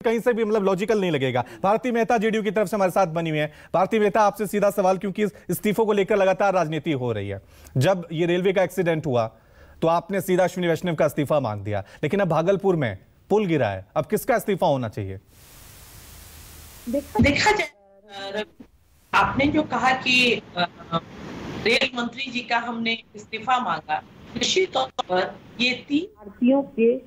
कहीं से भी मतलब लॉजिकल नहीं लगेगा। भारती मेहता जेडीयू की तरफ से हमारे साथ बनी हुई है। भारती मेहता, आपसे सीधा सवाल, क्योंकि इस्तीफों को लेकर लगातार राजनीति हो रही है। जब ये रेलवे का एक्सीडेंट हुआ तो आपने सीधा अश्विनी वैष्णव का इस्तीफा मांग दिया, लेकिन अब भागलपुर में पुल गिरा है, अब किसका इस्तीफा होना चाहिए? देखा जाए, आपने जो कहा कि रेल मंत्री जी का हमने इस्तीफा मांगा, निश्चित तौर पर ये 3 भारतीयों की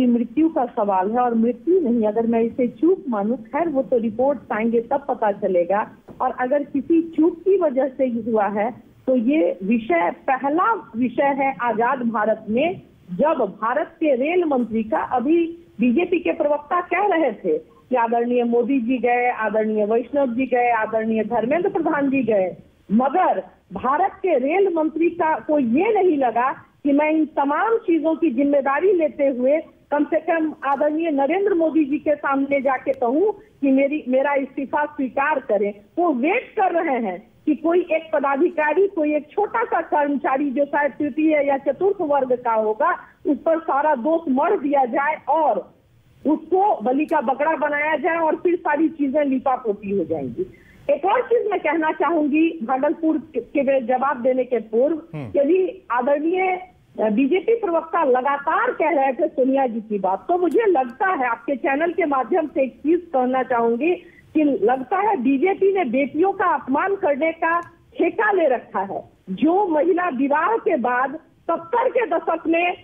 मृत्यु का सवाल है। और मृत्यु नहीं, अगर मैं इसे चूक मानूं, खैर वो तो रिपोर्ट आएंगे तब पता चलेगा। और अगर किसी चूक की वजह से हुआ है तो ये विषय पहला विषय है आजाद भारत में, जब भारत के रेल मंत्री का, अभी बीजेपी के प्रवक्ता कह रहे थे कि आदरणीय मोदी जी गए, आदरणीय वैष्णव जी गए, आदरणीय धर्मेंद्र प्रधान जी गए, मगर भारत के रेल मंत्री का को ये नहीं लगा कि मैं इन तमाम चीजों की जिम्मेदारी लेते हुए कम से कम आदरणीय नरेंद्र मोदी जी के सामने जाके कहूं कि मेरा इस्तीफा स्वीकार करें। वो वेट कर रहे हैं कि कोई एक पदाधिकारी, कोई एक छोटा सा कर्मचारी जो शायद तृतीय या चतुर्थ वर्ग का होगा, उस पर सारा दोष मढ़ दिया जाए और उसको बलि का बकरा बनाया जाए और फिर सारी चीजें लिपापोती हो जाएंगी। एक और चीज मैं कहना चाहूंगी भागलपुर के जवाब देने के पूर्व, यदि आदरणीय बीजेपी प्रवक्ता लगातार कह रहे थे सोनिया जी की बात, तो मुझे लगता है, आपके चैनल के माध्यम से एक चीज कहना चाहूंगी कि लगता है बीजेपी ने बेटियों का अपमान करने का ठेका ले रखा है। जो महिला विवाह के बाद 70 के दशक में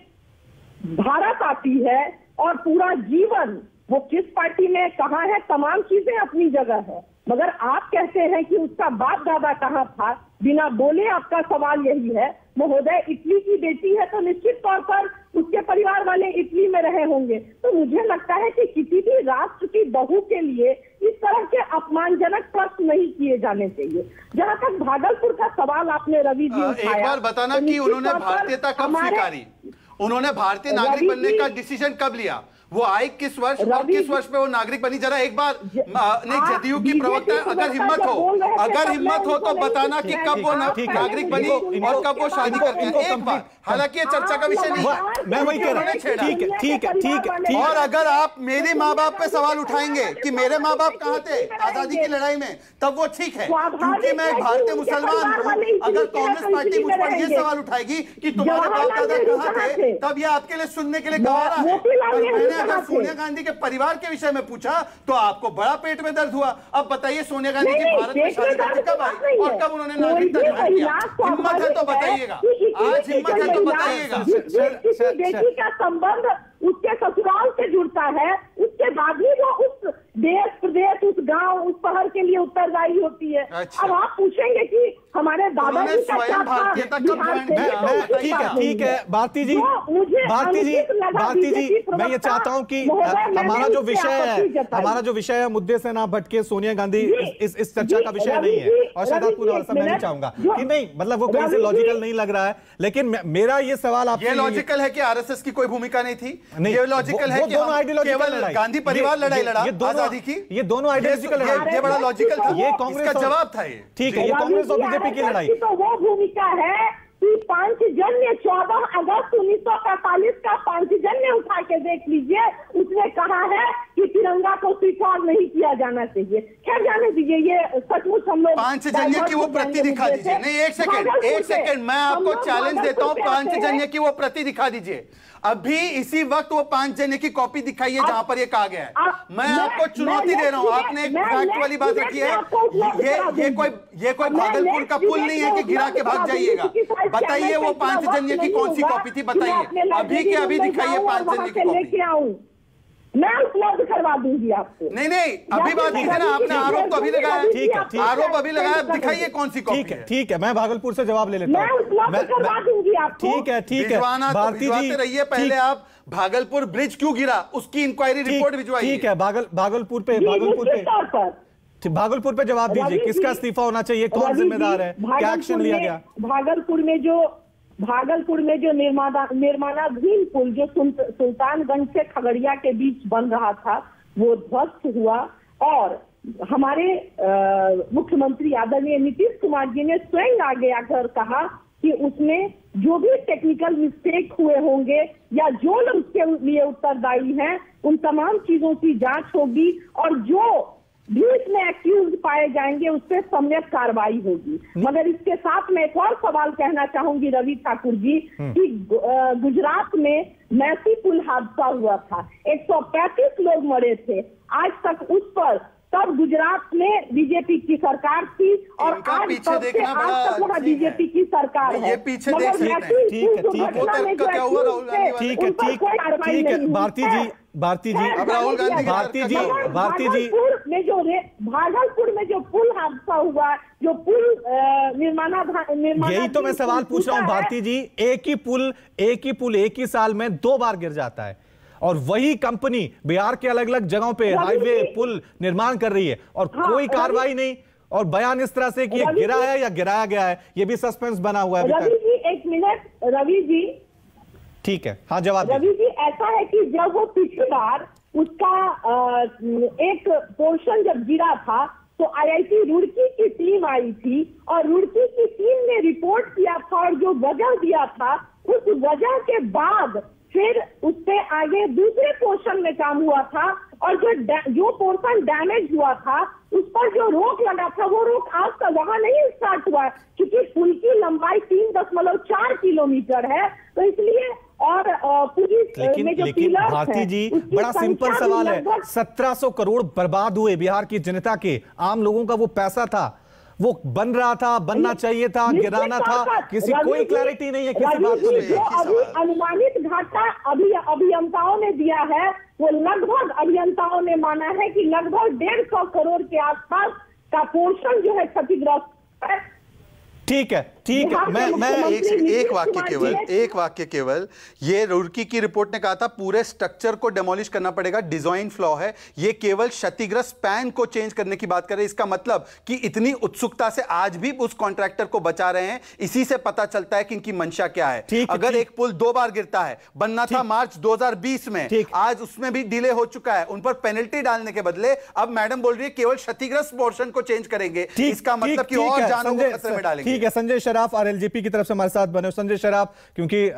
भारत आती है और पूरा जीवन वो किस पार्टी में कहाँ है, तमाम चीजें अपनी जगह है, मगर आप कहते हैं कि उसका बाप दादा कहाँ था, बिना बोले आपका सवाल यही है। महोदय इटली की बेटी है तो निश्चित तौर पर उसके परिवार वाले इटली में रहे होंगे। तो मुझे लगता है कि किसी भी राष्ट्र की बहू के लिए इस तरह के अपमानजनक प्रश्न नहीं किए जाने चाहिए। जहां तक भागलपुर का सवाल आपने रवि जी उठाया, एक बार बताना कि उन्होंने भारतीयता कब स्वीकारी, उन्होंने भारतीय नागरिक बनने का डिसीजन कब लिया, वो आई किस वर्ष और किस वर्ष पे वो नागरिक बनी? जरा एक बार नहीं, जदयू की प्रवक्ता, अगर हिम्मत हो तो बताना कि कब वो नागरिक बनी और कब वो शादी करते हैं, एक बार। हालांकि ये चर्चा का विषय नहीं है, मैं वही कह रहा हूं। ठीक है। और अगर आप मेरे माँ बाप पे सवाल उठाएंगे कि मेरे माँ बाप कहाँ थे आजादी की लड़ाई में, तब वो ठीक है, क्योंकि मैं एक भारतीय मुसलमान हूँ। अगर कांग्रेस पार्टी मुझ पर ये सवाल उठाएगी कि तुम्हारे बाप दादा कहाँ थे, तब ये आपके लिए सुनने के लिए गवारा है। अगर सोनिया गांधी के परिवार के विषय में पूछा तो आपको बड़ा पेट में दर्द हुआ। अब बताइए सोनिया गांधी की भारत में शादी करके कब आई और कब उन्होंने नागरिकता ग्रहण किया? हिम्मत है तो बताइएगा, आज हिम्मत है तो बताइएगा। बेटी का संबंध उसके ससुराल से जुड़ता है, उसके बाद ही वो उस देश प्रदेश, उस गांव, उस शहर के लिए उत्तरदायी होती है। अच्छा। अब आप पूछेंगे कि हमारे दादाजी का क्या था? ठीक है भारती जी, मैं ये चाहता हूं कि हमारा जो विषय है मुद्दे से ना भटके। सोनिया गांधी इस चर्चा का विषय नहीं है और शहजादपुर वाला मैं नहीं चाहूंगा कि नहीं, मतलब वो कहीं से लॉजिकल नहीं लग रहा है। लेकिन मेरा ये सवाल आपसे, ये लॉजिकल है कि आरएसएस की कोई भूमिका नहीं थी? ये लॉजिकल है कि दोनों आइडियोलॉजिकल लड़ाई, गांधी परिवार लड़ाई लड़ा आजादी की, ये दोनों आइडियोलॉजिकल लड़ाई, ये बड़ा लॉजिकल था, ये कांग्रेस का जवाब था। ये ठीक है, ये कांग्रेस और बीजेपी की लड़ाई। तो वो भूमिका है कि पांचजन्य 14 अगस्त 1945 का पांचजन्य उठा के देख लीजिए, उसने कहा है कि तिरंगा को स्वीकार नहीं किया जाना चाहिए। खैर जाने दीजिए, ये सचमुच हम लोग पांचजन्य की वो प्रति दिखा दीजिए। नहीं, एक सेकंड, मैं आपको चैलेंज देता हूं, पांचजन्य की वो प्रति दिखा दीजिए। अभी इसी वक्त वो पांचजन्य की कॉपी दिखाइए जहां पर ये कहा गया है। मैं आपको चुनौती दे रहा हूं, आपने एक फैक्ट वाली बात रखी है, ये कोई भागलपुर का पुल नहीं है कि गिरा के भाग जाइएगा। बताइए वो पांचजन्य की कौन सी कॉपी थी, बताइए अभी के अभी दिखाइए पांचजन्य की कॉपी। मैं उपलब्ध करवा दूंगी आपको। नहीं, अभी बात कीजिए ना, आपने आरोप तो अभी लगाया। ठीक है, आरोप अभी लगाया, दिखाइए कौन सी कॉपी है। ठीक है, मैं भागलपुर से जवाब ले लेता हूं। मैं उपलब्ध करवा दूंगी आपको। ठीक है भारती जी, रहिए। पहले आप भागलपुर ब्रिज क्यों गिरा उसकी इंक्वायरी रिपोर्ट भिजवाइए। ठीक है, भागलपुर पे जवाब दीजिए, किसका इस्तीफा होना चाहिए, कौन जिम्मेदार है, क्या एक्शन लिया गया? भागलपुर में जो निर्माणाधीन पुल जो सुल्तानगंज से खगड़िया के बीच बन रहा था, वो ध्वस्त हुआ और हमारे मुख्यमंत्री आदरणीय नीतीश कुमार जी ने स्वयं आगे आकर कहा कि उसमें जो भी टेक्निकल मिस्टेक हुए होंगे या जो लोग उसके लिए उत्तरदायी हैं उन तमाम चीजों की जांच होगी और जो भी इसमें एक्यूज पाए जाएंगे उस पर सम्यक कार्रवाई होगी। मगर इसके साथ मैं एक और सवाल कहना चाहूंगी रवि ठाकुर जी कि गुजरात में मैसी पुल हादसा हुआ था, 135 लोग मरे थे, आज तक उस पर तब गुजरात में बीजेपी की सरकार थी और आज तक से आज तक वहाँ बीजेपी की सरकार है। ये पीछे देख सकते हैं। ठीक है भारती जी भागलपुर में जो पुल हादसा हुआ, जो पुल निर्माण, यही तो मैं सवाल पूछ रहा हूँ भारती जी। एक ही साल में 2 बार गिर जाता है और वही कंपनी बिहार के अलग अलग जगहों पे हाईवे पुल निर्माण कर रही है और कोई कार्रवाई नहीं, और बयान इस तरह से कि ये गिरा है या गिराया गया है, ये भी सस्पेंस बना हुआ है अभी तक। रवि जी एक मिनट, रवि जी ठीक है, हाँ जवाब रवि जी। ऐसा है कि जब वो पिछली बार उसका एक पोर्शन जब गिरा था तो आईआईटी रुड़की की टीम आई थी और रुड़की की टीम ने रिपोर्ट किया था और जो वजह दिया था उस वजह के बाद फिर उससे आगे दूसरे पोर्शन में काम हुआ था और जो पोर्शन डैमेज हुआ था उस पर जो रोक लगा था वो रोक आज तक वहां नहीं स्टार्ट हुआ क्योंकि पुल की लंबाई 3.4 किलोमीटर है, तो इसलिए और पुलिस में जो लेकिन भारती जी बड़ा सिंपल सवाल है, 1700 करोड़ बर्बाद हुए बिहार की जनता के, आम लोगों का वो पैसा था, वो बन रहा था, बनना चाहिए था, गिराना था, किसी कोई क्लैरिटी नहीं है किसी बात को लेकर। अभी अनुमानित घाटा अभी अभियंताओं ने दिया है, वो लगभग अभियंताओं ने माना है कि लगभग 150 करोड़ के आसपास का पोर्शन जो है क्षतिग्रस्त है। ठीक है मैं एक वाक्य केवल ये रुड़की की रिपोर्ट ने कहा था पूरे स्ट्रक्चर को डेमोलिश करना पड़ेगा, डिजाइन फ्लॉ है, ये केवल क्षतिग्रस्त स्पैन को चेंज करने की बात कर रहे हैं। इसका मतलब कि इतनी उत्सुकता से आज भी उस कॉन्ट्रैक्टर को बचा रहे हैं, इसी से पता चलता है कि इनकी मंशा क्या है। अगर एक पुल 2 बार गिरता है, बनना था मार्च 2020 में, आज उसमें भी डिले हो चुका है, उन पर पेनल्टी डालने के बदले अब मैडम बोल रही है केवल क्षतिग्रस्त पोर्शन को चेंज करेंगे, इसका मतलब कि और जानों को खतरे में डालेंगे। ठीक है, संजय शराफ आरएलजेपी की तरफ से हमारे साथ बने। संजय शराफ, क्योंकि